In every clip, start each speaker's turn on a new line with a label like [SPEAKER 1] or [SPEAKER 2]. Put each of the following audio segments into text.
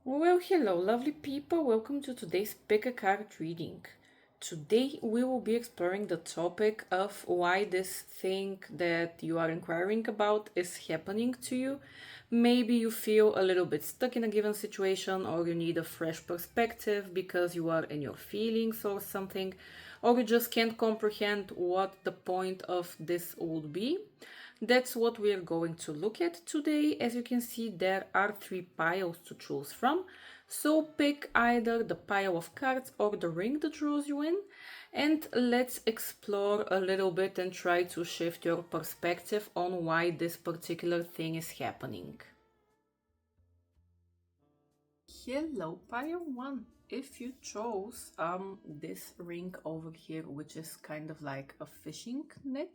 [SPEAKER 1] Well, hello, lovely people. Welcome to today's pick a card reading. Today, we will be exploring the topic of why this thing that you are inquiring about is happening to you. Maybe you feel a little bit stuck in a given situation, or you need a fresh perspective because you are in your feelings or something, or you just can't comprehend what the point of this would be. That's what we are going to look at today. As you can see, there are three piles to choose from. So pick either the pile of cards or the ring that draws you in. And let's explore a little bit and try to shift your perspective on why this particular thing is happening. Hello, pile one. If you chose this ring over here, which is kind of like a fishing net,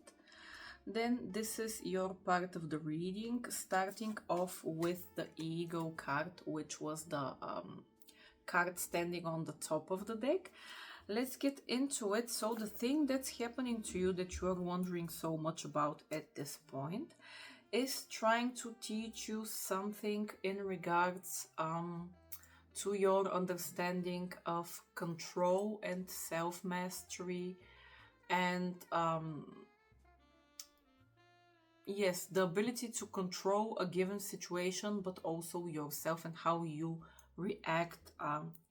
[SPEAKER 1] then this is your part of the reading, starting off with the Eagle card, which was the card standing on the top of the deck. Let's get into it. So the thing that's happening to you that you are wondering so much about at this point is trying to teach you something in regards to your understanding of control and self-mastery and yes, the ability to control a given situation, but also yourself and how you react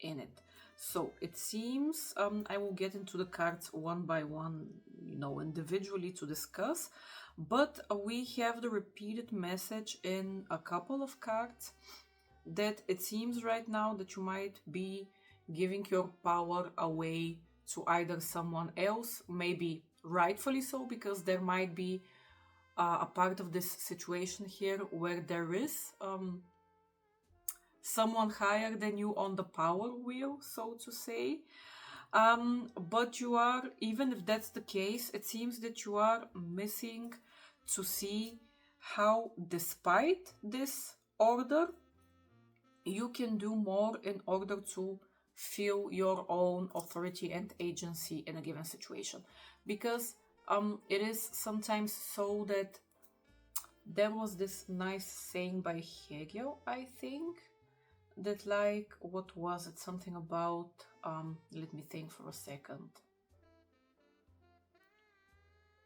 [SPEAKER 1] in it. So it seems I will get into the cards one by one, individually to discuss. But we have the repeated message in a couple of cards that it seems right now that you might be giving your power away to either someone else, maybe rightfully so, because there might be a part of this situation here where there is someone higher than you on the power wheel, so to say. But you are, even if that's the case, it seems that you are missing to see how, despite this order, you can do more in order to feel your own authority and agency in a given situation. Because it is sometimes so that there was this nice saying by Hegel, I think, that like, what was it? Something about, let me think for a second.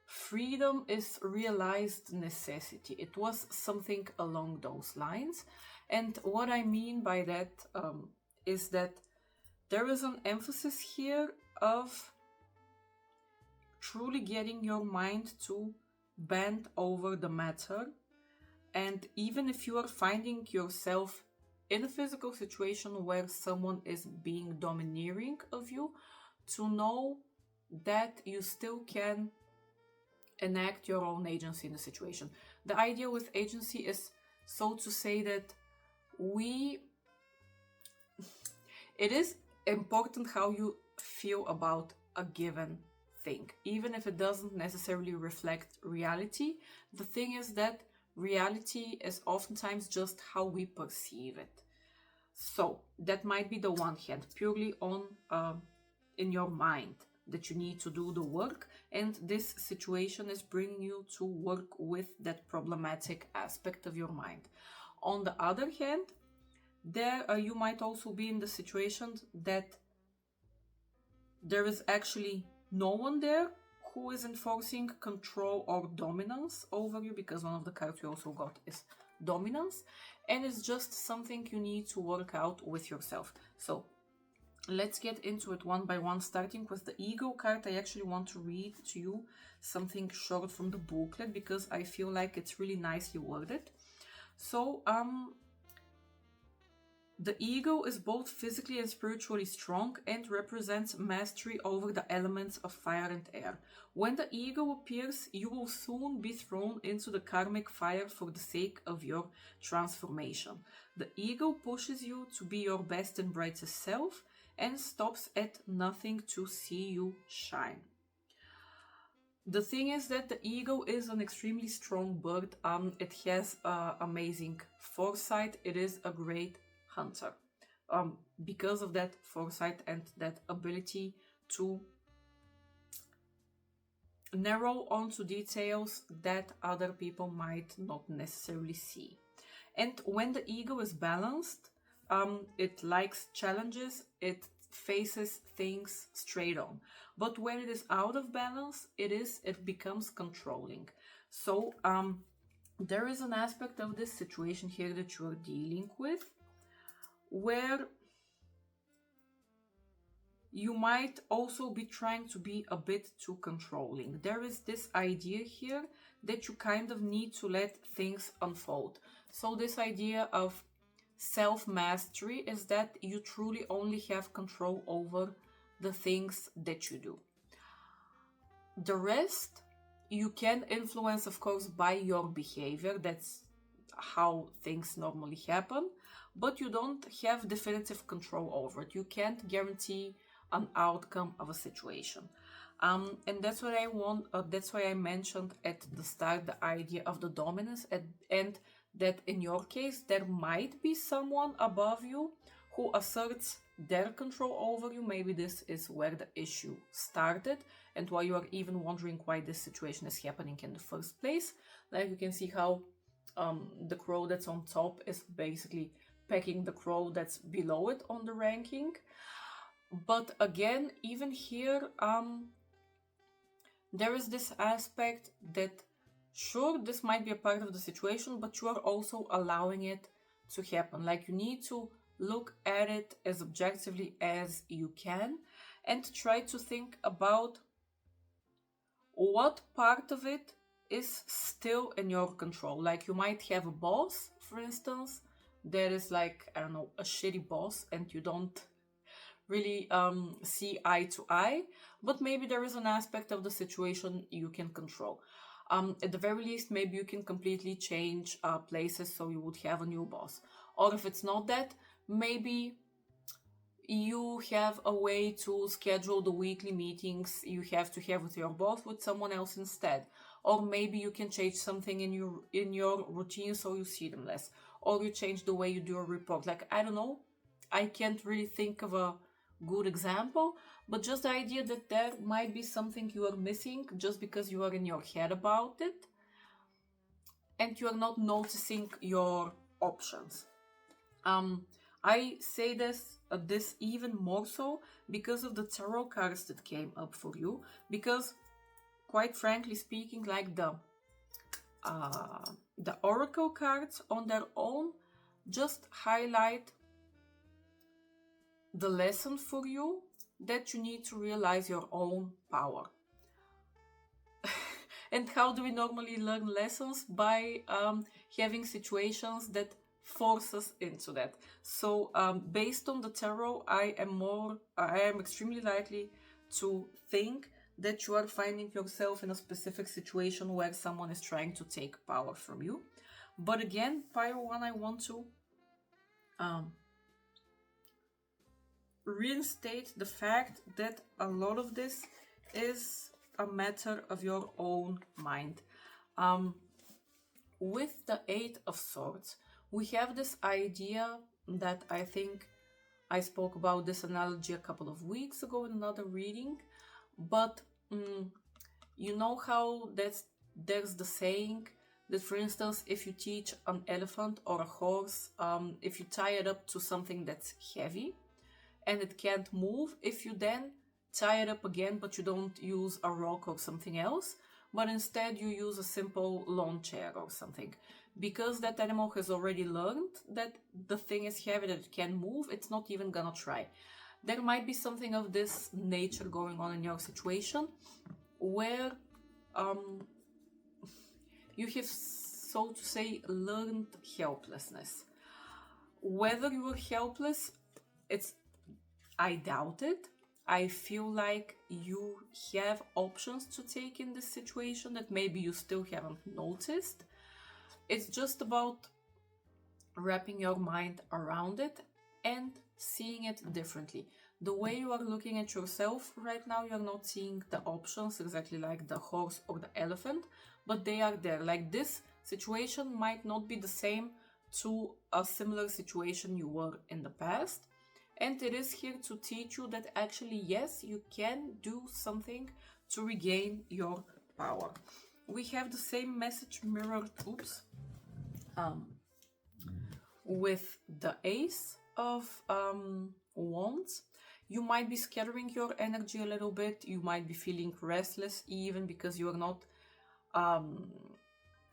[SPEAKER 1] Freedom is realized necessity. It was something along those lines. And what I mean by that is that there is an emphasis here of truly getting your mind to bend over the matter. And even if you are finding yourself in a physical situation where someone is being domineering of you, to know that you still can enact your own agency in the situation. The idea with agency is, so to say, that it is important how you feel about a given thing, even if it doesn't necessarily reflect reality. The thing is that reality is oftentimes just how we perceive it. So that might be the one hand, purely on in your mind, that you need to do the work, and this situation is bringing you to work with that problematic aspect of your mind. On the other hand, there you might also be in the situation that there is actually no one there who is enforcing control or dominance over you, because one of the cards we also got is dominance, and it's just something you need to work out with yourself. So let's get into it one by one, starting with the Ego card. I actually want to read to you something short from the booklet because I feel like it's really nicely worded. So the ego is both physically and spiritually strong and represents mastery over the elements of fire and air. When the ego appears, you will soon be thrown into the karmic fire for the sake of your transformation. The ego pushes you to be your best and brightest self and stops at nothing to see you shine. The thing is that the ego is an extremely strong bird. It has amazing foresight. It is a great hunter. Because of that foresight and that ability to narrow onto details that other people might not necessarily see. And when the ego is balanced, it likes challenges, it faces things straight on. But when it is out of balance, it becomes controlling. So there is an aspect of this situation here that you are dealing with where you might also be trying to be a bit too controlling. There is this idea here that you kind of need to let things unfold. So this idea of self-mastery is that you truly only have control over the things that you do. The rest you can influence, of course, by your behavior. That's how things normally happen, but you don't have definitive control over it. You can't guarantee an outcome of a situation. And that's what I want. That's why I mentioned at the start the idea of the dominance, and that in your case there might be someone above you who asserts their control over you. Maybe this is where the issue started, and why you are even wondering why this situation is happening in the first place. Like you can see how the crow that's on top is basically pecking the crow that's below it on the ranking. But again, even here, there is this aspect that, sure, this might be a part of the situation, but you are also allowing it to happen. Like, you need to look at it as objectively as you can and try to think about what part of it is still in your control. Like, you might have a boss, for instance, that is like, I don't know, a shitty boss, and you don't really see eye to eye, but maybe there is an aspect of the situation you can control. At the very least, maybe you can completely change places so you would have a new boss. Or if it's not that, maybe you have a way to schedule the weekly meetings you have to have with your boss with someone else instead. Or maybe you can change something in your routine so you see them less. Or you change the way you do a report. Like, I don't know, I can't really think of a good example, but just the idea that there might be something you are missing just because you are in your head about it and you are not noticing your options. I say this even more so because of the tarot cards that came up for you, because quite frankly speaking, like the oracle cards on their own just highlight the lesson for you that you need to realize your own power. And how do we normally learn lessons? By having situations that force us into that. So based on the tarot, I am extremely likely to think that you are finding yourself in a specific situation where someone is trying to take power from you. But again, Pyro One, I want to reinstate the fact that a lot of this is a matter of your own mind. With the Eight of Swords, we have this idea that I think I spoke about this analogy a couple of weeks ago in another reading, but you know how there's the saying that, for instance, if you teach an elephant or a horse, if you tie it up to something that's heavy and it can't move, if you then tie it up again, but you don't use a rock or something else, but instead you use a simple lawn chair or something, because that animal has already learned that the thing is heavy, that it can move, it's not even gonna try. There might be something of this nature going on in your situation, where you have, so to say, learned helplessness. Whether you are helpless, I doubt it. I feel like you have options to take in this situation that maybe you still haven't noticed. It's just about wrapping your mind around it and seeing it differently. The way you are looking at yourself right now, you're not seeing the options exactly like the horse or the elephant, but they are there. Like, this situation might not be the same to a similar situation you were in the past. And it is here to teach you that actually, yes, you can do something to regain your power. We have the same message mirrored, with the Ace of Wands, you might be scattering your energy a little bit. You might be feeling restless even because you are not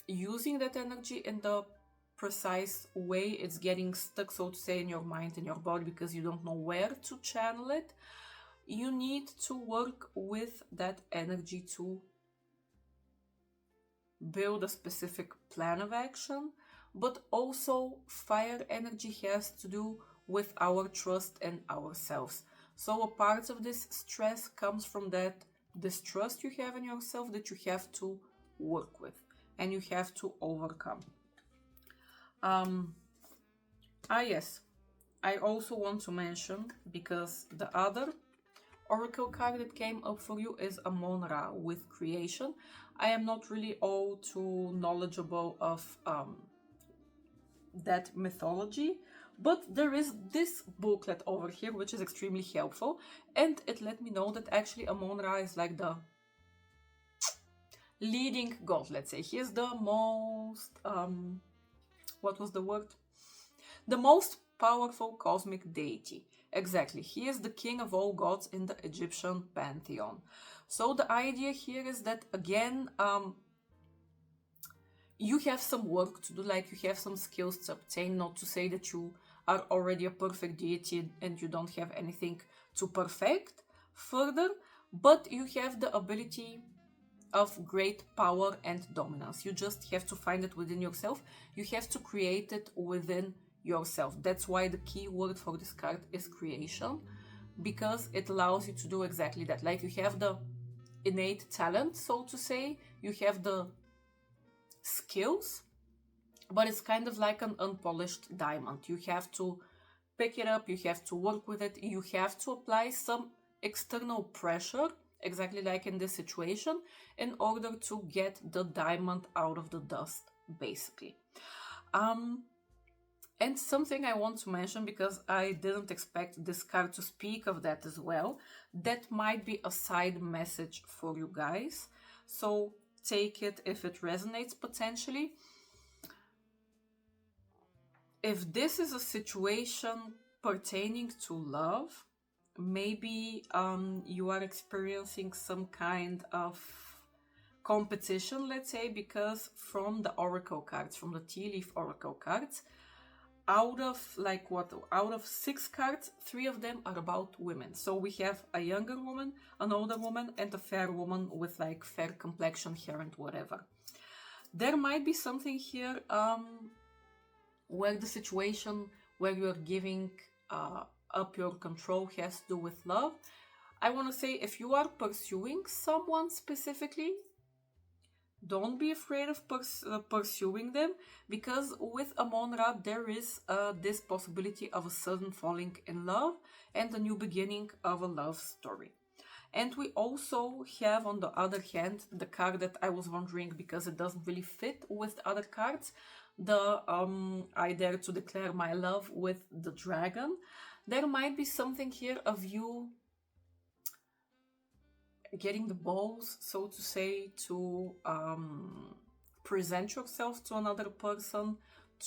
[SPEAKER 1] using that energy in the precise way. It's getting stuck, so to say, in your mind and your body because you don't know where to channel it. You need to work with that energy to build a specific plan of action. But also, fire energy has to do with our trust in ourselves. So a part of this stress comes from that distrust you have in yourself that you have to work with and you have to overcome. Yes, I also want to mention, because the other oracle card that came up for you is Amon-Ra with creation. I am not really all too knowledgeable of that mythology, but there is this booklet over here which is extremely helpful, and it let me know that actually Amon-Ra is like the leading god, let's say. He is the most what was the word? The most powerful cosmic deity. Exactly. He is the king of all gods in the Egyptian pantheon. So the idea here is that, again, you have some work to do, like you have some skills to obtain, not to say that you are already a perfect deity and you don't have anything to perfect further, but you have the ability of great power and dominance. You just have to find it within yourself. You have to create it within yourself. That's why the key word for this card is creation, because it allows you to do exactly that. Like, you have the innate talent, so to say, you have the skills, but it's kind of like an unpolished diamond. You have to pick it up, you have to work with it, you have to apply some external pressure, exactly like in this situation, in order to get the diamond out of the dust, basically. And something I want to mention, because I didn't expect this card to speak of that as well, that might be a side message for you guys. So take it if it resonates potentially. If this is a situation pertaining to love, maybe you are experiencing some kind of competition, let's say, because from the oracle cards, from the tea leaf oracle cards, out of 6 cards, 3 of them are about women. So we have a younger woman, an older woman, and a fair woman with like fair complexion, hair, and whatever. There might be something here where the situation where you're giving up your control has to do with love. I want to say, if you are pursuing someone specifically, don't be afraid of pursuing them, because with Amon-Ra there is this possibility of a sudden falling in love and a new beginning of a love story. And we also have, on the other hand, the card that I was wondering, because it doesn't really fit with the other cards, the I dare to declare my love with the dragon. There might be something here of you getting the balls, so to say, to present yourself to another person,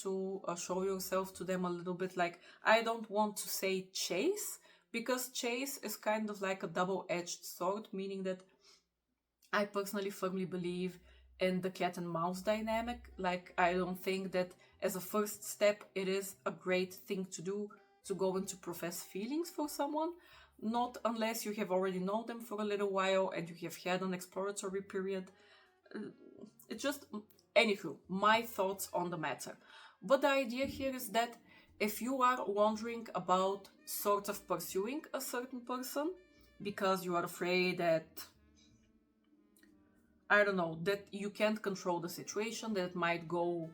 [SPEAKER 1] to show yourself to them a little bit. Like, I don't want to say chase, because chase is kind of like a double-edged sword, meaning that I personally firmly believe in the cat and mouse dynamic. Like, I don't think that as a first step it is a great thing to do to go and to profess feelings for someone, not unless you have already known them for a little while and you have had an exploratory period. It's just, anywho, my thoughts on the matter. But the idea here is that if you are wondering about sort of pursuing a certain person because you are afraid that, I don't know, that you can't control the situation, that it might go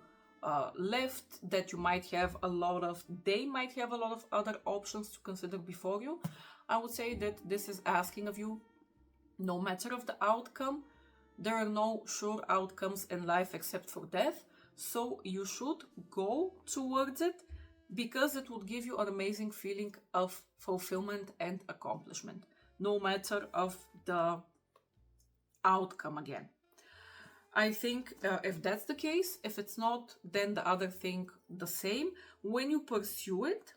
[SPEAKER 1] left, that you might have they might have a lot of other options to consider before you, I would say that this is asking of you, no matter of the outcome, there are no sure outcomes in life except for death, so you should go towards it, because it would give you an amazing feeling of fulfillment and accomplishment, no matter of the outcome again. I think if that's the case, if it's not, then the other thing the same. When you pursue it,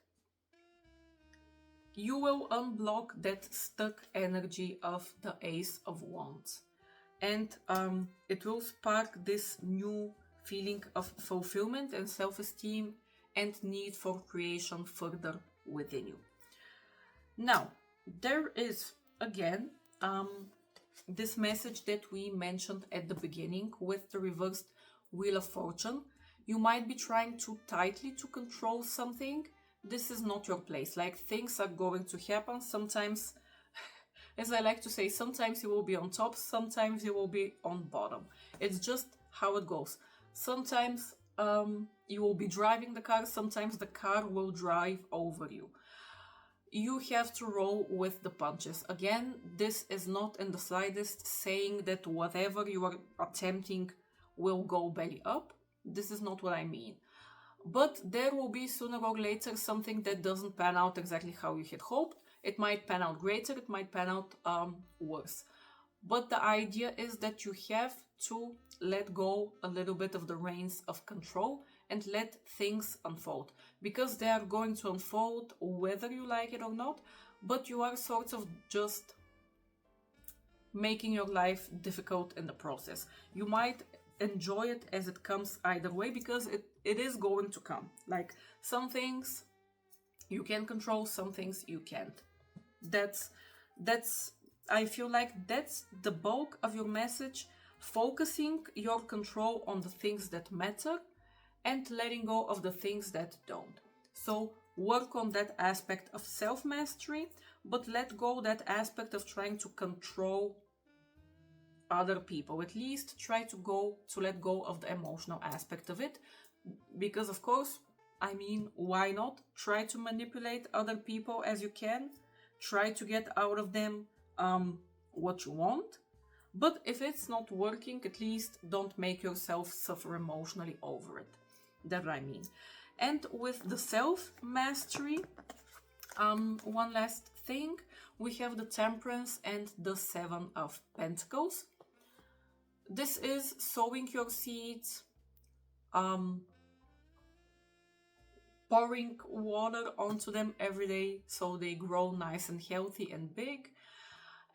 [SPEAKER 1] you will unblock that stuck energy of the Ace of Wands. And it will spark this new feeling of fulfillment and self-esteem and need for creation further within you. Now, there is, again, this message that we mentioned at the beginning with the reversed Wheel of Fortune. You might be trying too tightly to control something. This is not your place. Like, things are going to happen. Sometimes, as I like to say, sometimes you will be on top, sometimes you will be on bottom. It's just how it goes. Sometimes you will be driving the car, sometimes the car will drive over you. You have to roll with the punches. Again, this is not in the slightest saying that whatever you are attempting will go belly up. This is not what I mean. But there will be sooner or later something that doesn't pan out exactly how you had hoped. It might pan out greater, it might pan out worse. But the idea is that you have to let go a little bit of the reins of control and let things unfold. Because they are going to unfold whether you like it or not, but you are sort of just making your life difficult in the process. You might enjoy it as it comes either way, because it is going to come. Like, some things you can control, some things you can't. That's I feel like that's the bulk of your message, focusing your control on the things that matter and letting go of the things that don't. So work on that aspect of self-mastery, but let go that aspect of trying to control other people. At least try to let go of the emotional aspect of it, because of course, I mean, why not? Try to manipulate other people as you can. Try to get out of them what you want. But if it's not working, at least don't make yourself suffer emotionally over it. That's what I mean. And with the self-mastery, one last thing, we have the Temperance and the Seven of Pentacles. This is sowing your seeds, pouring water onto them every day so they grow nice and healthy and big,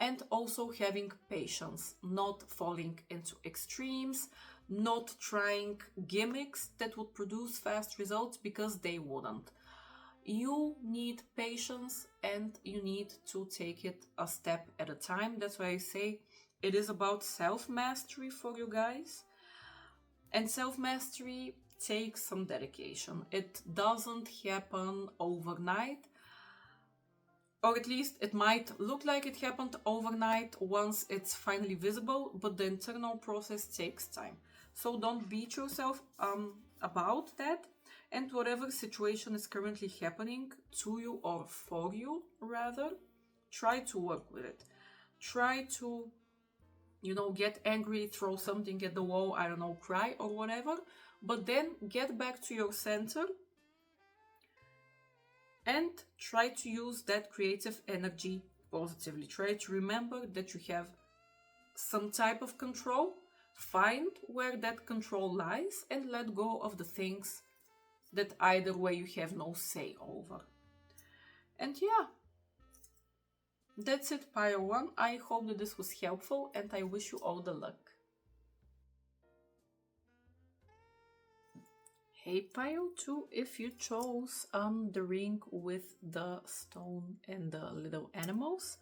[SPEAKER 1] and also having patience, not falling into extremes, not trying gimmicks that would produce fast results, because they wouldn't. You need patience and you need to take it a step at a time. That's why I say it is about self-mastery for you guys. And self-mastery takes some dedication. It doesn't happen overnight. Or at least it might look like it happened overnight once it's finally visible, but the internal process takes time. So don't beat yourself about that. And whatever situation is currently happening to you, or for you rather, try to work with it. Try to, get angry, throw something at the wall, I don't know, cry or whatever, but then get back to your center and try to use that creative energy positively. Try to remember that you have some type of control. Find where that control lies and let go of the things that either way you have no say over. And yeah, that's it, Pile 1. I hope that this was helpful and I wish you all the luck. Hey Pile 2, if you chose the ring with the stone and the little animals,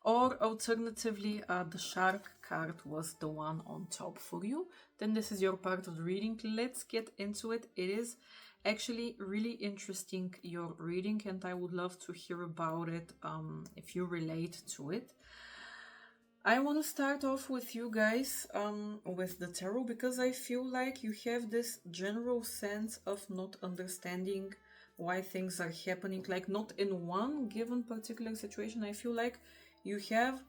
[SPEAKER 1] or alternatively the shark card was the one on top for you, then this is your part of the reading. Let's get into it. It is actually really interesting, your reading, and I would love to hear about it if you relate to it. I want to start off with you guys with the tarot, because I feel like you have this general sense of not understanding why things are happening, like not in one given particular situation. I feel like you have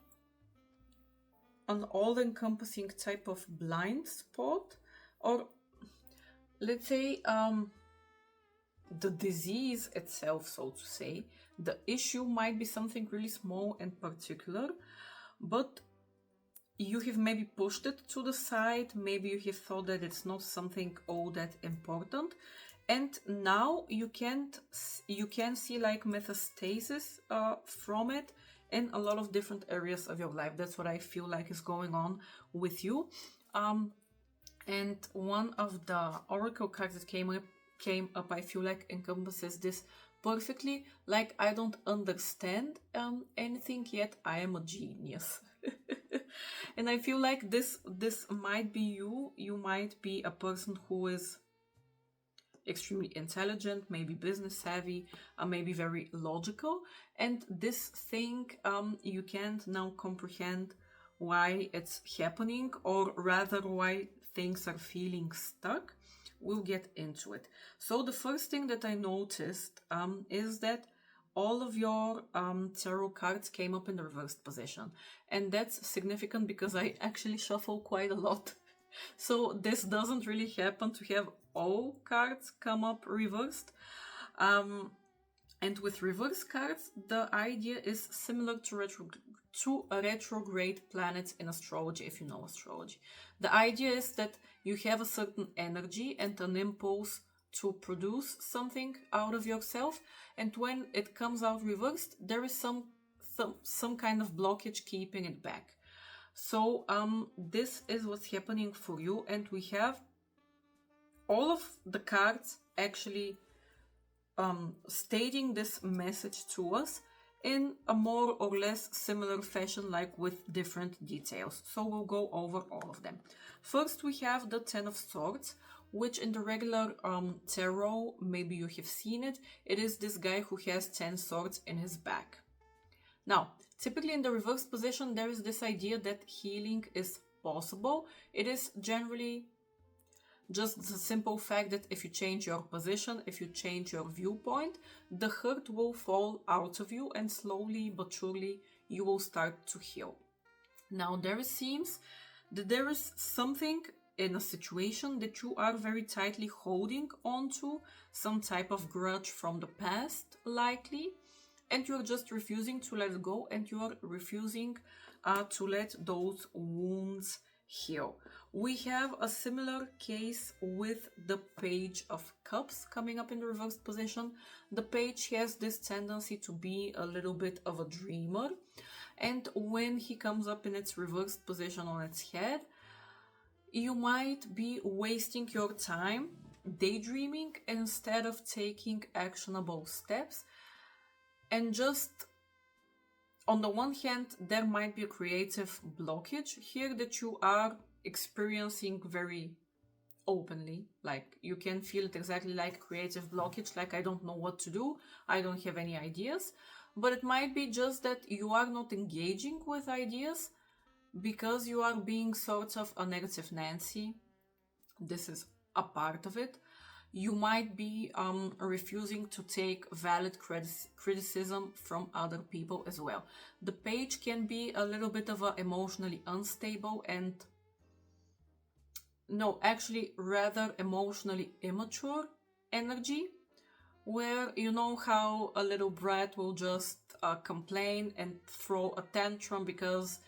[SPEAKER 1] an all-encompassing type of blind spot, or let's say the disease itself, so to say. The issue might be something really small and particular, but you have maybe pushed it to the side. Maybe you have thought that it's not something all that important, And now you can see like metastasis from it in a lot of different areas of your life. That's what I feel like is going on with you. And one of the oracle cards that came up, I feel like encompasses this perfectly. Like, I don't understand anything yet, I am a genius. And I feel like this might be you. You might be a person who is extremely intelligent, maybe business savvy, maybe very logical, and this thing you can't now comprehend why it's happening, or rather why things are feeling stuck. We'll get into it. So the first thing that I noticed is that all of your tarot cards came up in the reversed position, and that's significant because I actually shuffle quite a lot. So this doesn't really happen to have all cards come up reversed. And with reverse cards, the idea is similar to retrograde planets in astrology, if you know astrology. The idea is that you have a certain energy and an impulse to produce something out of yourself, and when it comes out reversed, there is some kind of blockage keeping it back. So this is what's happening for you, and we have all of the cards actually stating this message to us in a more or less similar fashion, like with different details. So we'll go over all of them. First, we have the Ten of Swords, which in the regular tarot, maybe you have seen it. It is this guy who has 10 swords in his back. Now, typically in the reversed position, there is this idea that healing is possible. It is generally just the simple fact that if you change your position, if you change your viewpoint, the hurt will fall out of you, and slowly but surely you will start to heal. Now, there seems that there is something in a situation that you are very tightly holding onto, some type of grudge from the past, likely, and you're just refusing to let it go, and you're refusing to let those wounds heal. We have a similar case with the Page of Cups coming up in the reversed position. The page has this tendency to be a little bit of a dreamer, and when he comes up in its reversed position on its head, you might be wasting your time daydreaming instead of taking actionable steps. And just on the one hand, there might be a creative blockage here that you are experiencing very openly. Like, you can feel it exactly like creative blockage, like I don't know what to do, I don't have any ideas. But it might be just that you are not engaging with ideas because you are being sort of a negative Nancy. This is a part of it. You might be refusing to take valid criticism from other people as well. The page can be a little bit of a emotionally unstable and rather emotionally immature energy, where you know how a little brat will just complain and throw a tantrum because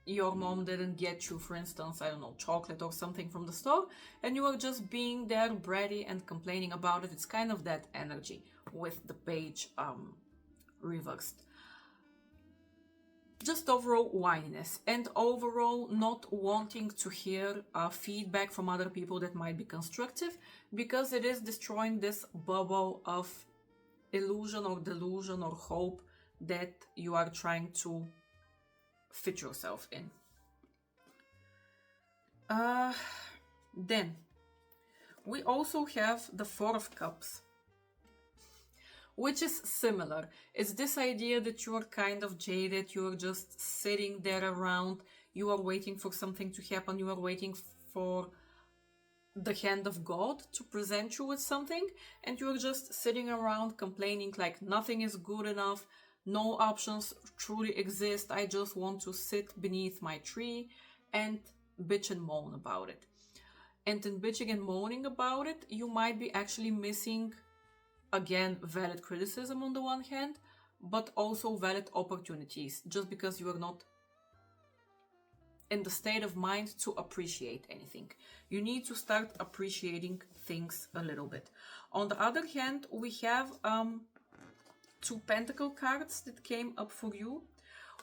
[SPEAKER 1] your mom didn't get you, for instance, I don't know, chocolate or something from the store, and you are just being there bratty and complaining about it. It's kind of that energy with the page reversed. Just overall whininess, and overall not wanting to hear feedback from other people that might be constructive, because it is destroying this bubble of illusion or delusion or hope that you are trying to fit yourself in. Then we also have the Four of Cups, which is similar. It's this idea that you are kind of jaded, you are just sitting there around, you are waiting for something to happen, you are waiting for the hand of God to present you with something, and you are just sitting around complaining like nothing is good enough, no options truly exist, I just want to sit beneath my tree and bitch and moan about it. And in bitching and moaning about it, you might be actually missing, again, valid criticism on the one hand, but also valid opportunities, just because you are not in the state of mind to appreciate anything. You need to start appreciating things a little bit. On the other hand, we have two pentacle cards that came up for you,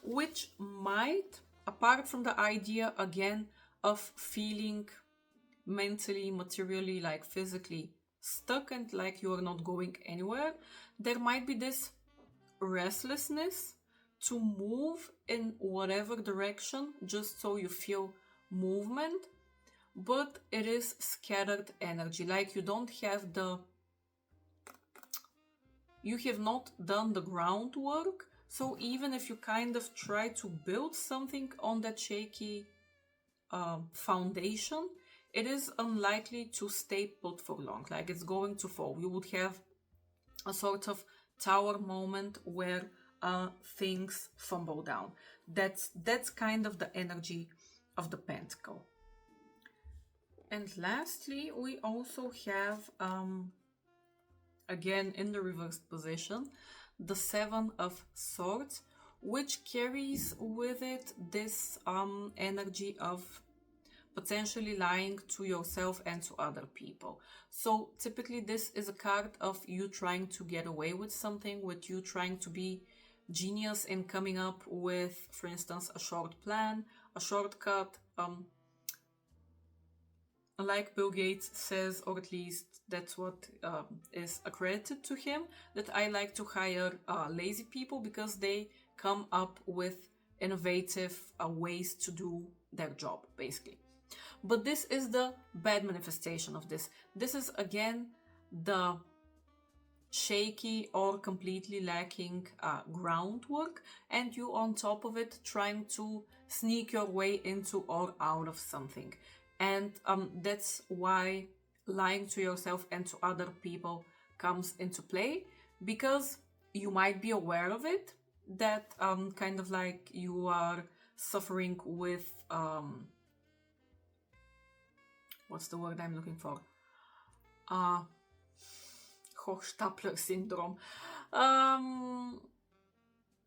[SPEAKER 1] which might, apart from the idea again of feeling mentally, materially, like physically stuck and like you are not going anywhere, there might be this restlessness to move in whatever direction just so you feel movement, but it is scattered energy, like you have not done the groundwork. So even if you kind of try to build something on that shaky foundation, it is unlikely to stay put for long, like it's going to fall. You would have a sort of tower moment where things fumble down. That's kind of the energy of the pentacle. And lastly, we also have again in the reversed position the Seven of Swords, which carries with it this energy of potentially lying to yourself and to other people. So typically this is a card of you trying to get away with something, with you trying to be genius in coming up with, for instance, a short plan, a shortcut. Like Bill Gates says, or at least that's what is accredited to him, that I like to hire lazy people because they come up with innovative ways to do their job, basically. But this is the bad manifestation of this. This is again the shaky or completely lacking groundwork, and you on top of it trying to sneak your way into or out of something. And that's why lying to yourself and to other people comes into play, because you might be aware of it, that kind of like you are suffering with what's the word I'm looking for? Hochstapler syndrome.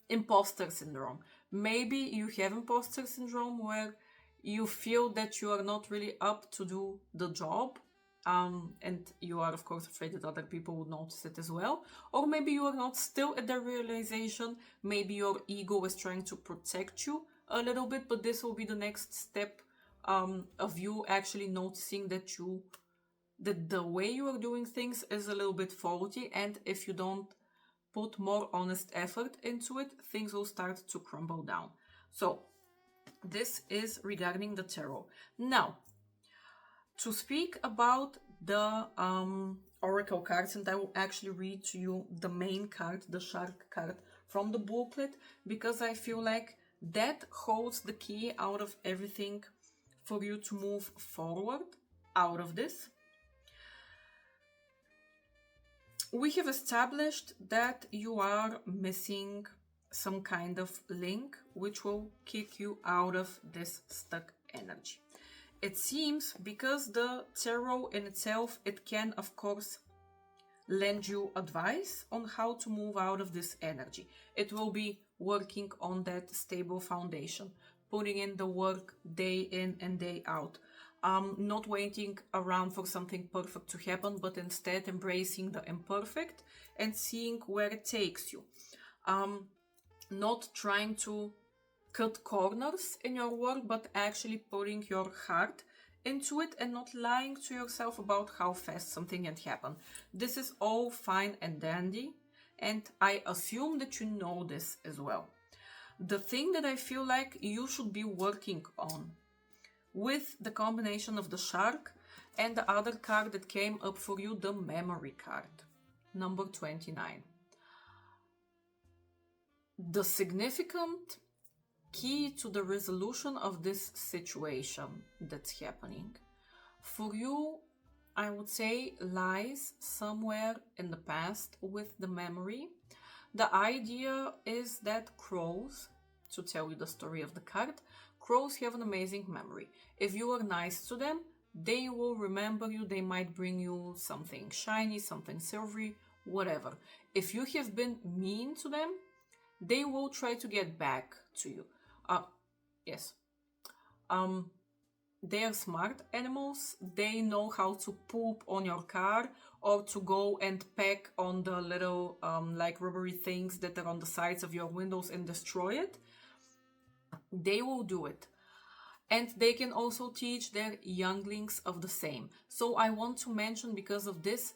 [SPEAKER 1] Imposter syndrome. Maybe you have imposter syndrome where you feel that you are not really up to do the job, and you are of course afraid that other people would notice it as well. Or maybe you are not still at the realization. Maybe your ego is trying to protect you a little bit, but this will be the next step of you actually noticing that the way you are doing things is a little bit faulty, and if you don't put more honest effort into it, things will start to crumble down. So this is regarding the tarot. Now, to speak about the oracle cards, and I will actually read to you the main card, the shark card from the booklet, because I feel like that holds the key out of everything for you to move forward out of this. We have established that you are missing some kind of link which will kick you out of this stuck energy. It seems, because the tarot in itself, it can of course lend you advice on how to move out of this energy. It will be working on that stable foundation, putting in the work day in and day out. Not waiting around for something perfect to happen, but instead embracing the imperfect and seeing where it takes you. Not trying to cut corners in your work, but actually putting your heart into it and not lying to yourself about how fast something can happen. This is all fine and dandy, and I assume that you know this as well. The thing that I feel like you should be working on with the combination of the shark and the other card that came up for you, the memory card, number 29. The significant key to the resolution of this situation that's happening for you, I would say, lies somewhere in the past with the memory. The idea is that crows, to tell you the story of the card, crows have an amazing memory. If you are nice to them, they will remember you. They might bring you something shiny, something silvery, whatever. If you have been mean to them, they will try to get back to you. Yes. They are smart animals. They know how to poop on your car or to go and peck on the little like rubbery things that are on the sides of your windows and destroy it. They will do it. And they can also teach their younglings of the same. So I want to mention, because of this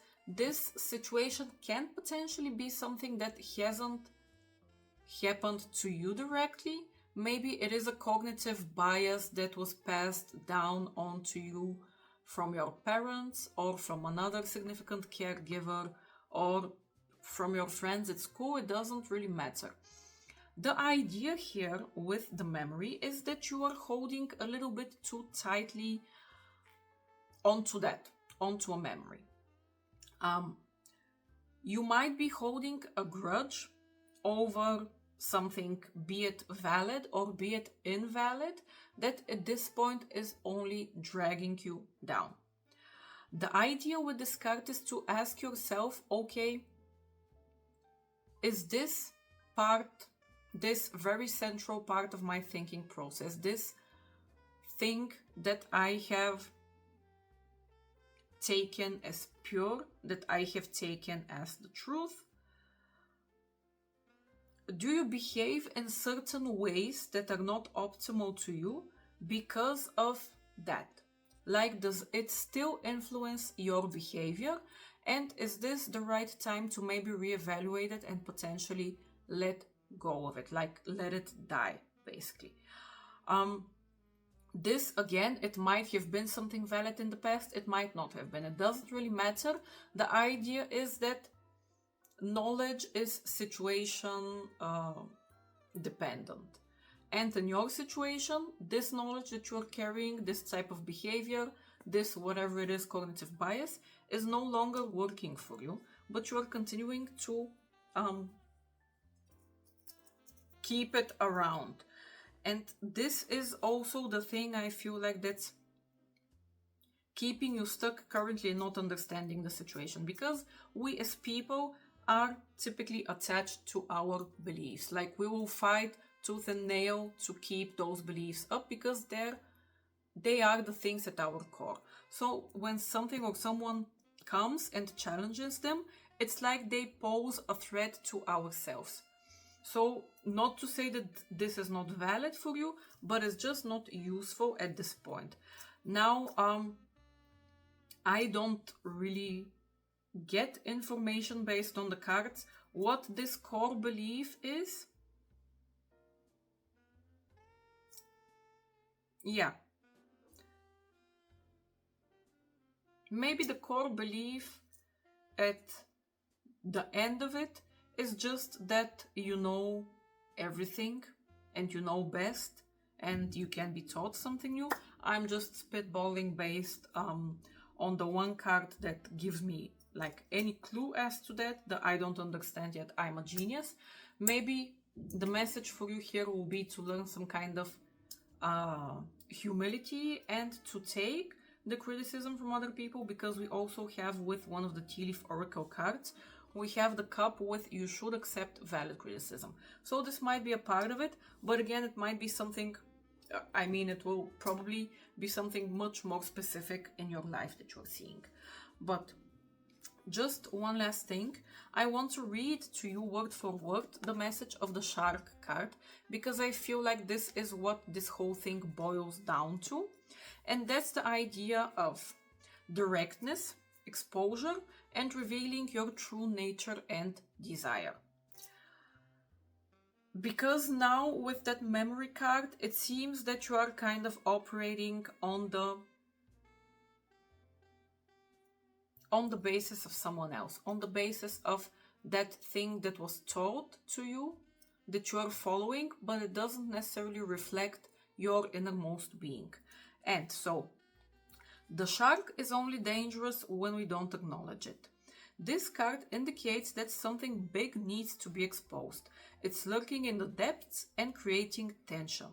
[SPEAKER 1] situation can potentially be something that hasn't happened to you directly. Maybe it is a cognitive bias that was passed down onto you from your parents or from another significant caregiver or from your friends at school. It doesn't really matter. The idea here with the memory is that you are holding a little bit too tightly onto a memory. You might be holding a grudge over something, be it valid or be it invalid, that at this point is only dragging you down. The idea with this card is to ask yourself, okay, is this very central part of my thinking process, this thing that I have taken as pure, that I have taken as the truth? Do you behave in certain ways that are not optimal to you because of that? Like, does it still influence your behavior? And is this the right time to maybe reevaluate it and potentially let go of it, like let it die, basically? This, again, it might have been something valid in the past, it might not have been. It doesn't really matter. The idea is that knowledge is situation dependent. And in your situation, this knowledge that you're carrying, this type of behavior, this whatever it is, cognitive bias, is no longer working for you, but you are continuing to keep it around. And this is also the thing I feel like that's keeping you stuck currently, not understanding the situation, because we as people are typically attached to our beliefs. Like, we will fight tooth and nail to keep those beliefs up because they are the things at our core. So when something or someone comes and challenges them, it's like they pose a threat to ourselves. So not to say that this is not valid for you, but it's just not useful at this point. Now, I don't really get information based on the cards what this core belief is. Yeah. Maybe the core belief at the end of it is just that you know everything and you know best and you can be taught something new. I'm just spitballing based on the one card that gives me like any clue as to that. The I don't understand yet, I'm a genius. Maybe the message for you here will be to learn some kind of humility and to take the criticism from other people, because we also have, with one of the tea leaf oracle cards, we have the cup with you should accept valid criticism. So this might be a part of it, but again, it might be something, it will probably be something much more specific in your life that you're seeing. But just one last thing, I want to read to you word for word the message of the shark card, because I feel like this is what this whole thing boils down to. And that's the idea of directness, exposure, and revealing your true nature and desire. Because now with that memory card, it seems that you are kind of operating on the basis of someone else, on the basis of that thing that was taught to you, that you are following, but it doesn't necessarily reflect your innermost being. And so, the shark is only dangerous when we don't acknowledge it. This card indicates that something big needs to be exposed. It's lurking in the depths and creating tension.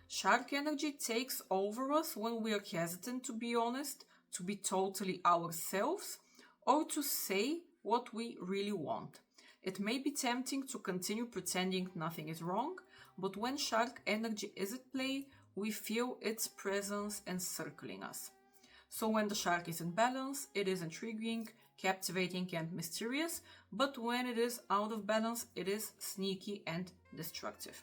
[SPEAKER 1] Shark energy takes over us when we are hesitant to be honest, to be totally ourselves, or to say what we really want. It may be tempting to continue pretending nothing is wrong, but when shark energy is at play, we feel its presence encircling us. So when the shark is in balance, it is intriguing, captivating, and mysterious, but when it is out of balance, it is sneaky and destructive.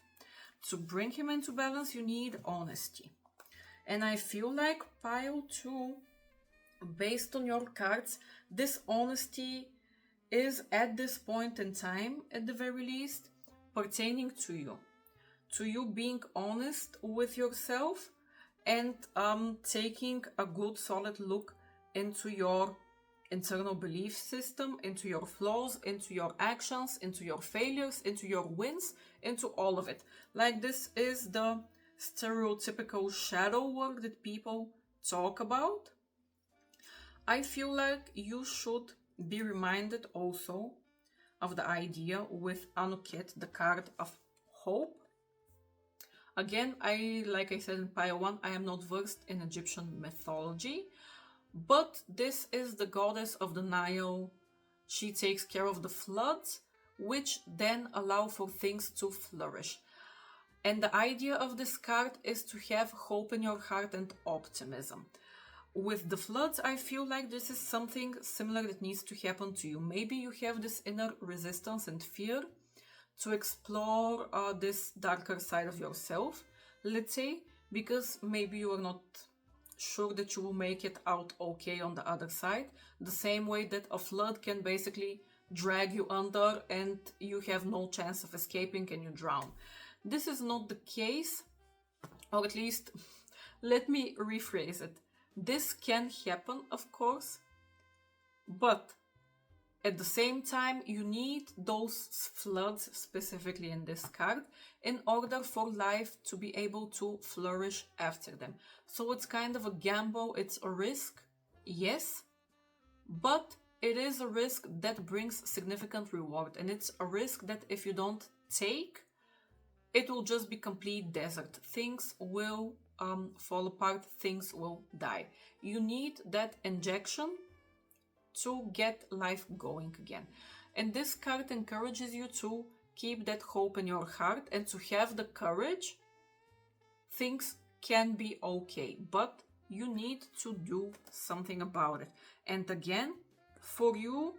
[SPEAKER 1] To bring him into balance, you need honesty. And I feel like pile 2, based on your cards, this honesty is at this point in time, at the very least, pertaining to you. To you being honest with yourself and taking a good solid look into your internal belief system, into your flaws, into your actions, into your failures, into your wins, into all of it. Like, this is the stereotypical shadow work that people talk about. I feel like you should be reminded also of the idea with Anuket, the card of hope. Again, like I said in pile 1, I am not versed in Egyptian mythology, but this is the goddess of the Nile. She takes care of the floods, which then allow for things to flourish. And the idea of this card is to have hope in your heart and optimism. With the floods, I feel like this is something similar that needs to happen to you. Maybe you have this inner resistance and fear to explore this darker side of yourself, let's say, because maybe you are not sure that you will make it out okay on the other side, the same way that a flood can basically drag you under and you have no chance of escaping and you drown. This is not the case, or at least, let me rephrase it. This can happen, of course, but at the same time, you need those floods, specifically in this card, in order for life to be able to flourish after them. So it's kind of a gamble, it's a risk, yes, but it is a risk that brings significant reward. And it's a risk that if you don't take, it will just be complete desert. Things will fall apart, things will die. You need that injection to get life going again. And this card encourages you to keep that hope in your heart and to have the courage. Things can be okay, but you need to do something about it. And again, for you,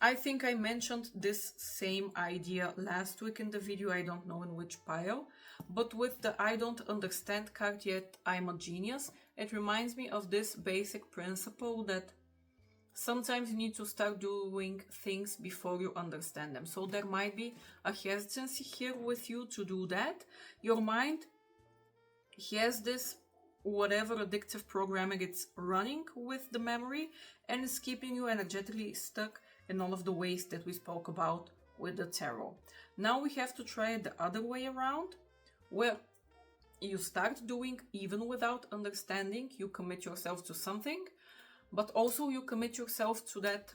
[SPEAKER 1] I think I mentioned this same idea last week in the video, I don't know in which pile, but with the I don't understand card yet, I'm a genius. It reminds me of this basic principle that sometimes you need to start doing things before you understand them. So there might be a hesitancy here with you to do that. Your mind has this whatever addictive programming it's running with the memory and is keeping you energetically stuck in all of the ways that we spoke about with the tarot. Now we have to try it the other way around, where you start doing even without understanding, you commit yourself to something, but also you commit yourself to that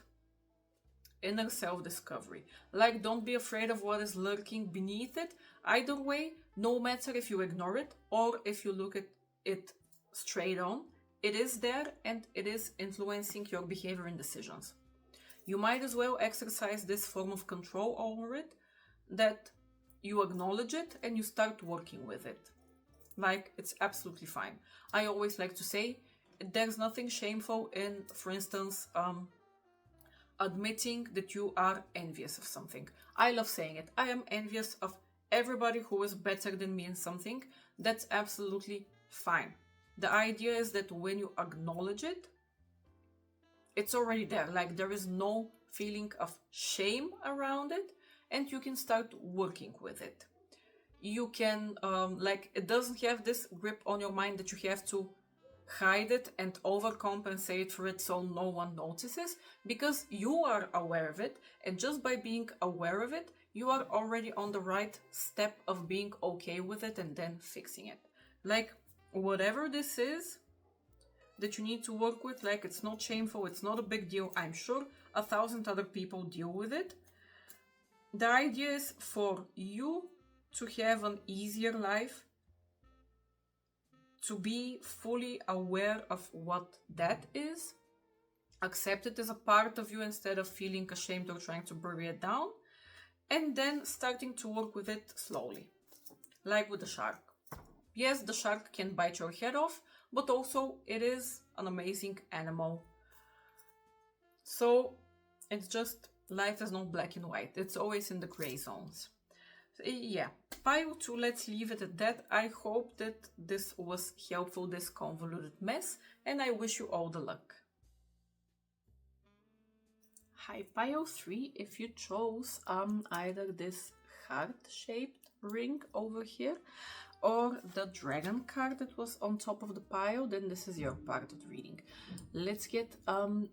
[SPEAKER 1] inner self-discovery. Like, don't be afraid of what is lurking beneath it. Either way, no matter if you ignore it or if you look at it straight on, it is there and it is influencing your behavior and decisions. You might as well exercise this form of control over it, that you acknowledge it and you start working with it. Like, it's absolutely fine. I always like to say, there's nothing shameful in, for instance, admitting that you are envious of something. I love saying it. I am envious of everybody who is better than me in something. That's absolutely fine. The idea is that when you acknowledge it, it's already there. Like, there is no feeling of shame around it, and you can start working with it. You can, it doesn't have this grip on your mind that you have to hide it and overcompensate for it so no one notices, because you are aware of it, and just by being aware of it, you are already on the right step of being okay with it and then fixing it. Like, whatever this is that you need to work with, like, it's not shameful, it's not a big deal. I'm sure 1,000 other people deal with it. The idea is for you to have an easier life, to be fully aware of what that is, accept it as a part of you instead of feeling ashamed or trying to bury it down, and then starting to work with it slowly, like with the shark. Yes, the shark can bite your head off, but also it is an amazing animal. So it's just, life is not black and white. It's always in the gray zones. So, yeah, pile 2, let's leave it at that. I hope that this was helpful, this convoluted mess, and I wish you all the luck. Hi, pile 3, if you chose either this heart-shaped ring over here or the dragon card that was on top of the pile, then this is your part of the reading. Let's get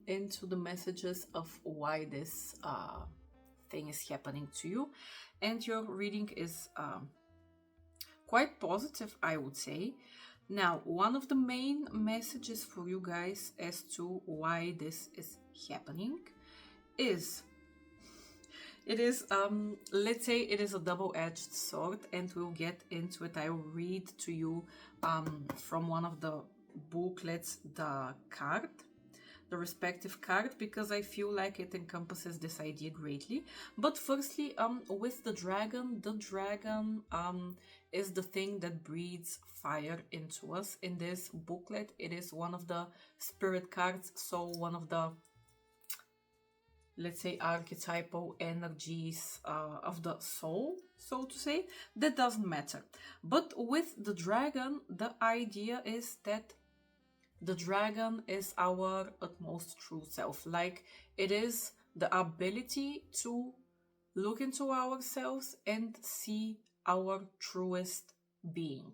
[SPEAKER 1] into the messages of why this thing is happening to you. And your reading is quite positive, I would say. Now, one of the main messages for you guys as to why this is happening is, it is, let's say it is a double-edged sword, and we'll get into it. I will read to you from one of the booklets the card, the respective card, because I feel like it encompasses this idea greatly. But firstly, with the dragon is the thing that breathes fire into us. In this booklet, it is one of the spirit cards, so one of the, let's say, archetypal energies of the soul, so to say. That doesn't matter. But with the dragon, the idea is that the dragon is our utmost true self. Like, it is the ability to look into ourselves and see our truest being.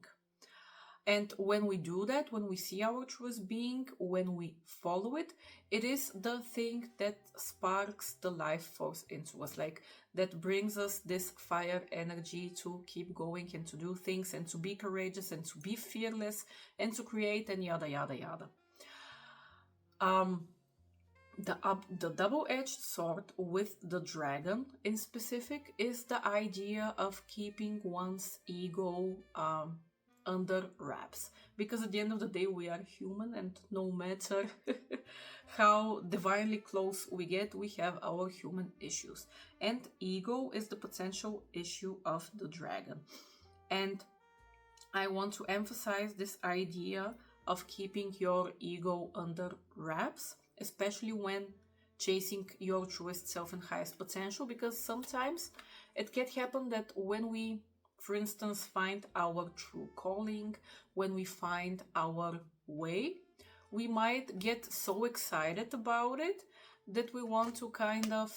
[SPEAKER 1] And when we do that, when we see our truest being, when we follow it, it is the thing that sparks the life force into us, like that brings us this fire energy to keep going and to do things and to be courageous and to be fearless and to create and yada yada yada. The double-edged sword with the dragon in specific is the idea of keeping one's ego under wraps, because at the end of the day we are human, and no matter how divinely close we get, we have our human issues, and ego is the potential issue of the dragon. And I want to emphasize this idea of keeping your ego under wraps, especially when chasing your truest self and highest potential, because sometimes it can happen that when we, for instance, find our true calling, when we find our way, we might get so excited about it that we want to kind of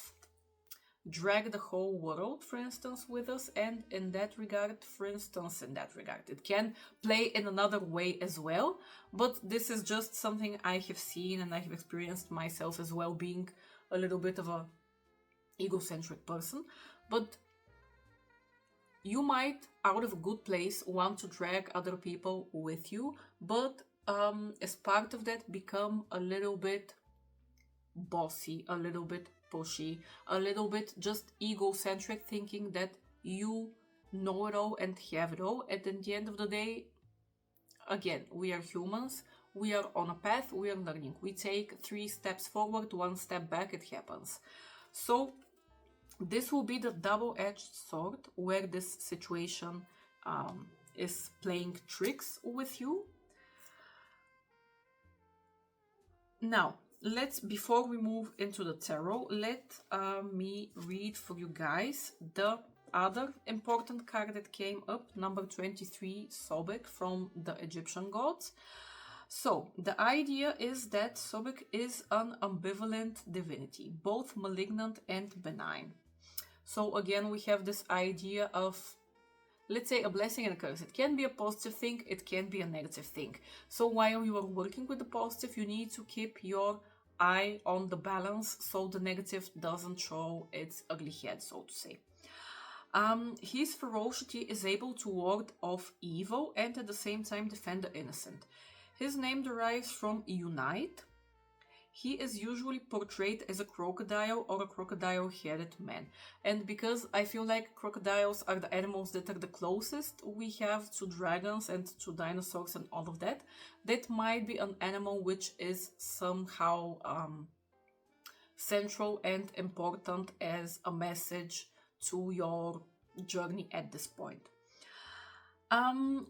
[SPEAKER 1] drag the whole world, for instance, with us. And in that regard, it can play in another way as well. But this is just something I have seen and I have experienced myself as well, being a little bit of a egocentric person. But you might, out of a good place, want to drag other people with you, but as part of that, become a little bit bossy, a little bit pushy, a little bit just egocentric, thinking that you know it all and have it all. And at the end of the day, again, we are humans, we are on a path, we are learning. We take 3 steps forward, 1 step back, it happens. So this will be the double-edged sword where this situation is playing tricks with you. Now, before we move into the tarot, let me read for you guys the other important card that came up, number 23, Sobek, from the Egyptian gods. So, the idea is that Sobek is an ambivalent divinity, both malignant and benign. So again, we have this idea of, let's say, a blessing and a curse. It can be a positive thing, it can be a negative thing. So while you are working with the positive, you need to keep your eye on the balance so the negative doesn't show its ugly head, so to say. His ferocity is able to ward off evil and at the same time defend the innocent. His name derives from unite. He is usually portrayed as a crocodile or a crocodile-headed man. And because I feel like crocodiles are the animals that are the closest we have to dragons and to dinosaurs and all of that, that might be an animal which is somehow central and important as a message to your journey at this point.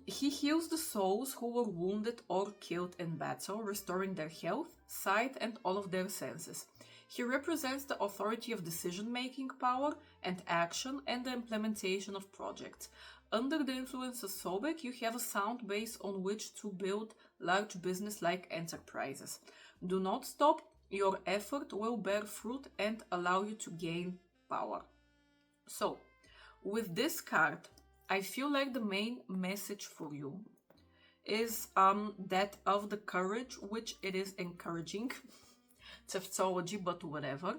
[SPEAKER 1] He heals the souls who were wounded or killed in battle, restoring their health, sight, and all of their senses. He represents the authority of decision-making power and action and the implementation of projects. Under the influence of Sobek, you have a sound base on which to build large business-like enterprises. Do not stop. Your effort will bear fruit and allow you to gain power. So, with this card, I feel like the main message for you is that of the courage, which it is encouraging. Tautology, but whatever.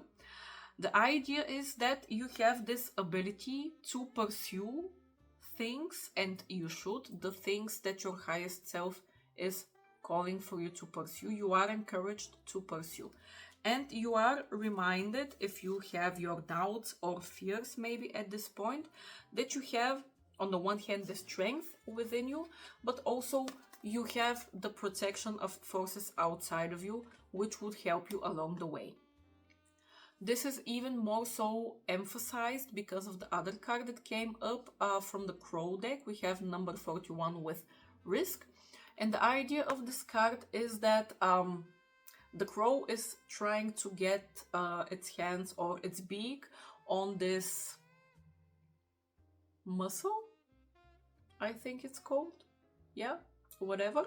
[SPEAKER 1] The idea is that you have this ability to pursue things, and you should, the things that your highest self is calling for you to pursue. You are encouraged to pursue. And you are reminded, if you have your doubts or fears maybe at this point, that you have, on the one hand, the strength within you, but also you have the protection of forces outside of you, which would help you along the way. This is even more so emphasized because of the other card that came up from the Crow deck. We have number 41 with Risk. And the idea of this card is that the Crow is trying to get its hands or its beak on this mussel, I think it's called. Yeah, whatever.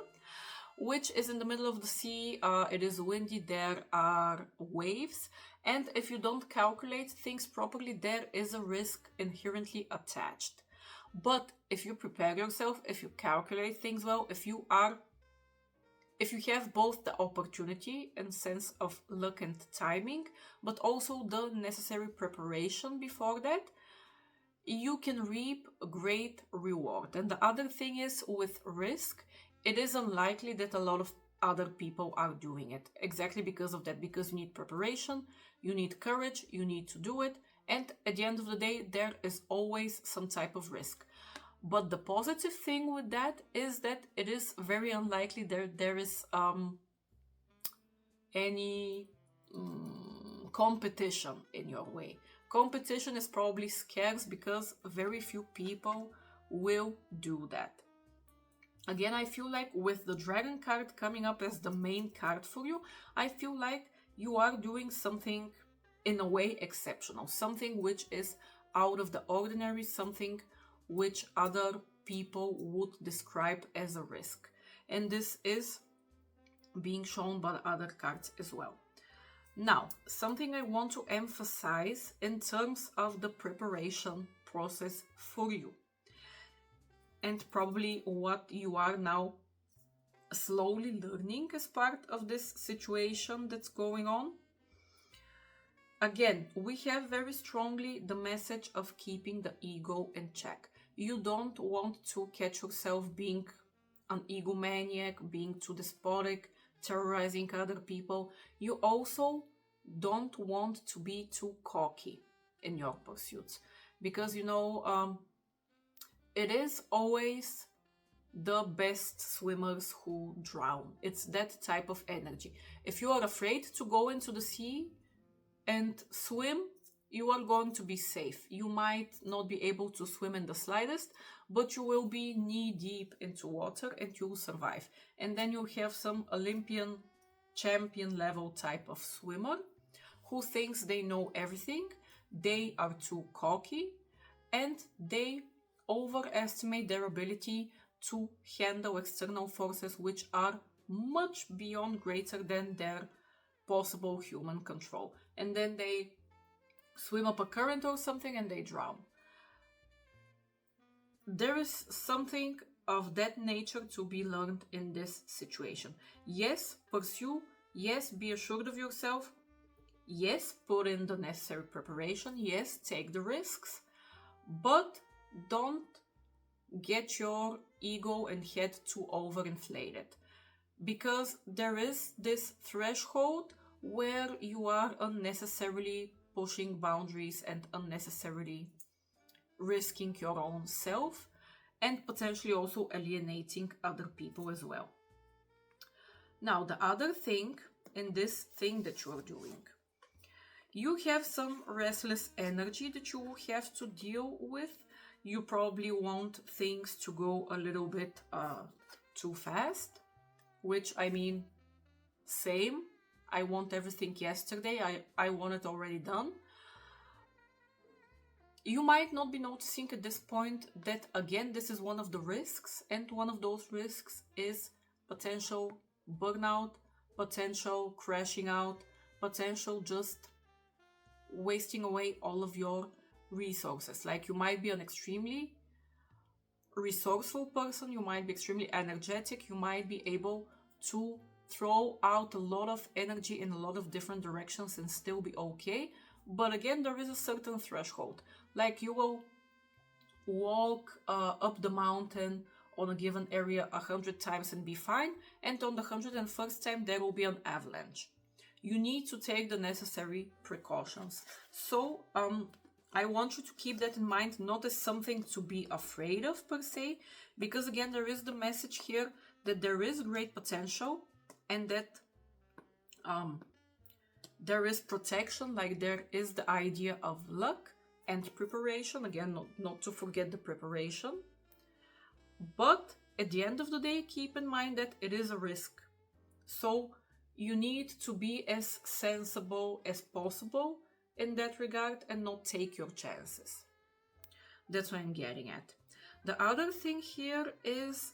[SPEAKER 1] Which is in the middle of the sea. It is windy, there are waves, and if you don't calculate things properly, there is a risk inherently attached. But if you prepare yourself, if you calculate things well, if you have both the opportunity and sense of luck and timing, but also the necessary preparation before that, you can reap a great reward. And the other thing is, with risk, it is unlikely that a lot of other people are doing it. Exactly because of that, because you need preparation, you need courage, you need to do it, and at the end of the day, there is always some type of risk. But the positive thing with that is that it is very unlikely there is any competition in your way. Competition is probably scarce because very few people will do that. Again, I feel like with the Dragon card coming up as the main card for you, I feel like you are doing something in a way exceptional, something which is out of the ordinary, something which other people would describe as a risk. And this is being shown by the other cards as well. Now, something I want to emphasize in terms of the preparation process for you, and probably what you are now slowly learning as part of this situation that's going on. Again, we have very strongly the message of keeping the ego in check. You don't want to catch yourself being an egomaniac, being too despotic, terrorizing other people. You also don't want to be too cocky in your pursuits, because it is always the best swimmers who drown. It's that type of energy. If you are afraid to go into the sea and swim, you are going to be safe. You might not be able to swim in the slightest, but you will be knee deep into water and you will survive. And then you have some Olympian champion level type of swimmer who thinks they know everything. They are too cocky and they overestimate their ability to handle external forces which are much beyond greater than their possible human control. And then they swim up a current or something and they drown. There is something of that nature to be learned in this situation. Yes, pursue. Yes, be assured of yourself. Yes, put in the necessary preparation. Yes, take the risks. But don't get your ego and head too overinflated, because there is this threshold where you are unnecessarily pushing boundaries and unnecessarily risking your own self and potentially also alienating other people as well. Now, the other thing in this thing that you are doing, You have some restless energy that you will have to deal with. You probably want things to go a little bit too fast, which, I mean, same. I want everything yesterday. I want it already done. You might not be noticing at this point that, again, this is one of the risks, and one of those risks is potential burnout, potential crashing out, potential just wasting away all of your resources. Like, you might be an extremely resourceful person, you might be extremely energetic, you might be able to throw out a lot of energy in a lot of different directions and still be okay. But again, there is a certain threshold. Like, you will walk up the mountain on a given area 100 times and be fine, and on the 101st time there will be an avalanche. You need to take the necessary precautions. So I want you to keep that in mind, not as something to be afraid of per se, because again, there is the message here that there is great potential and that there is protection, like there is the idea of luck and preparation. Again, not to forget the preparation. But at the end of the day, keep in mind that it is a risk. So you need to be as sensible as possible in that regard and not take your chances. That's what I'm getting at. The other thing here is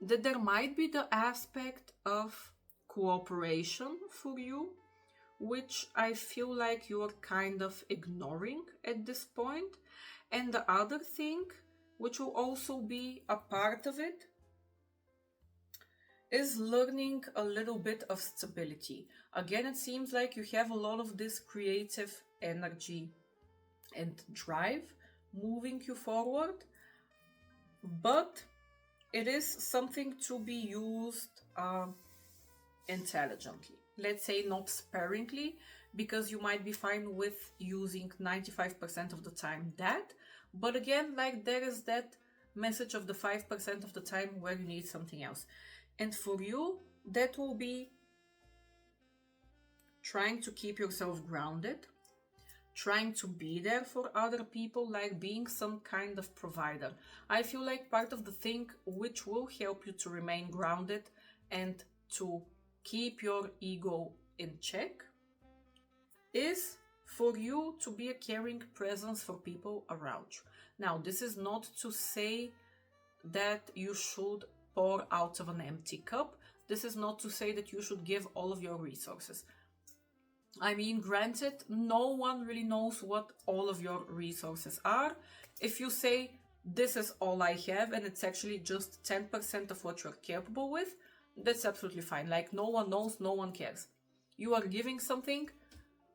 [SPEAKER 1] that there might be the aspect of cooperation for you, which I feel like you are kind of ignoring at this point. And the other thing, which will also be a part of it, is learning a little bit of stability. Again, it seems like you have a lot of this creative energy and drive moving you forward, but it is something to be used intelligently. Let's say not sparingly, because you might be fine with using 95% of the time that. But again, like, there is that message of the 5% of the time where you need something else. And for you, that will be trying to keep yourself grounded, trying to be there for other people, like being some kind of provider. I feel like part of the thing which will help you to remain grounded and to keep your ego in check is for you to be a caring presence for people around you. Now, this is not to say that you should pour out of an empty cup. This is not to say that you should give all of your resources. I mean, granted, no one really knows what all of your resources are. If you say, this is all I have, and it's actually just 10% of what you're capable with, that's absolutely fine. Like, no one knows, no one cares. You are giving something,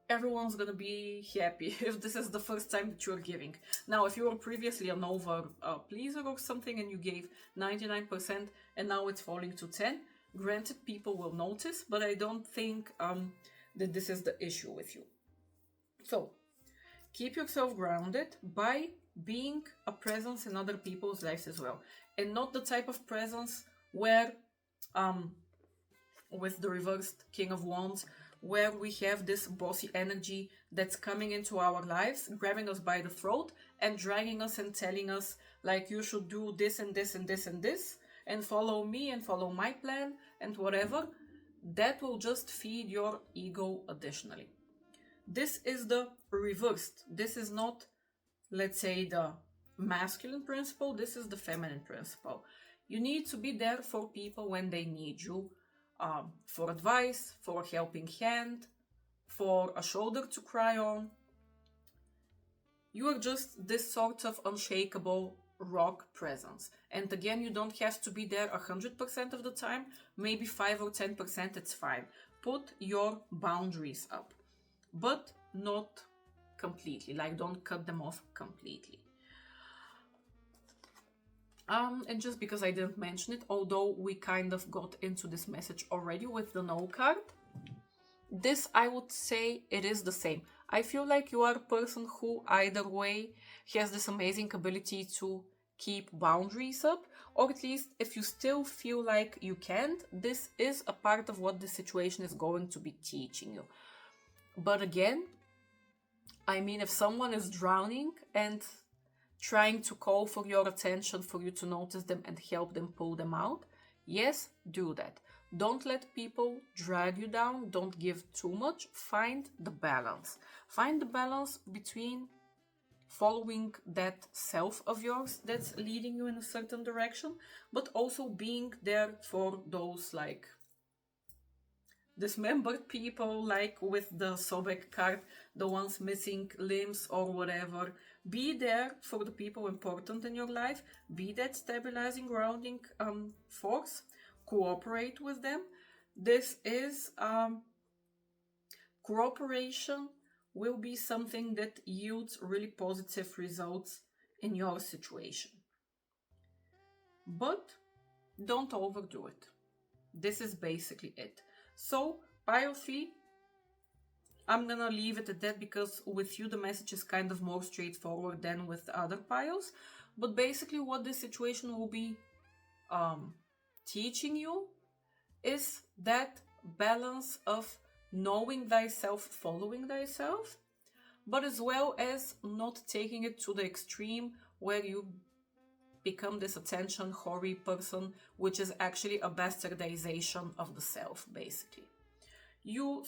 [SPEAKER 1] everyone's gonna be happy if this is the first time that you're giving. Now, if you were previously an over pleaser or something and you gave 99% and now it's falling to 10, granted, people will notice, but I don't think that this is the issue with you. So, keep yourself grounded by being a presence in other people's lives as well. And not the type of presence where, with the reversed King of Wands, where we have this bossy energy that's coming into our lives, grabbing us by the throat and dragging us and telling us, like, you should do this and this and this and this, and follow me and follow my plan and whatever. That will just feed your ego additionally. This is the reversed. This is not, let's say, the masculine principle. This is the feminine principle. You need to be there for people when they need you, for advice, for a helping hand, for a shoulder to cry on. You are just this sort of unshakable rock presence. And again, you don't have to be there 100% of the time. Maybe 5 or 10%, it's fine. Put your boundaries up, but not completely. Like, don't cut them off completely. And just because I didn't mention it, although we kind of got into this message already with the no card, this, I would say, it is the same. I feel like you are a person who either way has this amazing ability to keep boundaries up, or at least if you still feel like you can't, this is a part of what the situation is going to be teaching you. But again, I mean, if someone is drowning and trying to call for your attention, for you to notice them and help them pull them out, yes, do that. Don't let people drag you down. Don't give too much. Find the balance. Find the balance between following that self of yours that's leading you in a certain direction, but also being there for those like dismembered people, like with the Sobek card, the ones missing limbs or whatever. Be there for the people important in your life. Be that stabilizing, grounding force. Cooperate with them. This is cooperation will be something that yields really positive results in your situation. But don't overdo it. This is basically it. So, pile 3, I'm gonna leave it at that because with you the message is kind of more straightforward than with the other piles. But basically what this situation will be teaching you is that balance of knowing thyself, following thyself, but as well as not taking it to the extreme where you become this attention whore person, which is actually a bastardization of the self, basically. You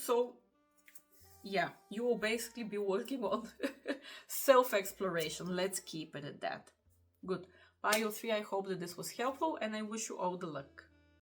[SPEAKER 1] will basically be working on self-exploration. Let's keep it at that. Good. Pile 3, I hope that this was helpful and I wish you all the luck.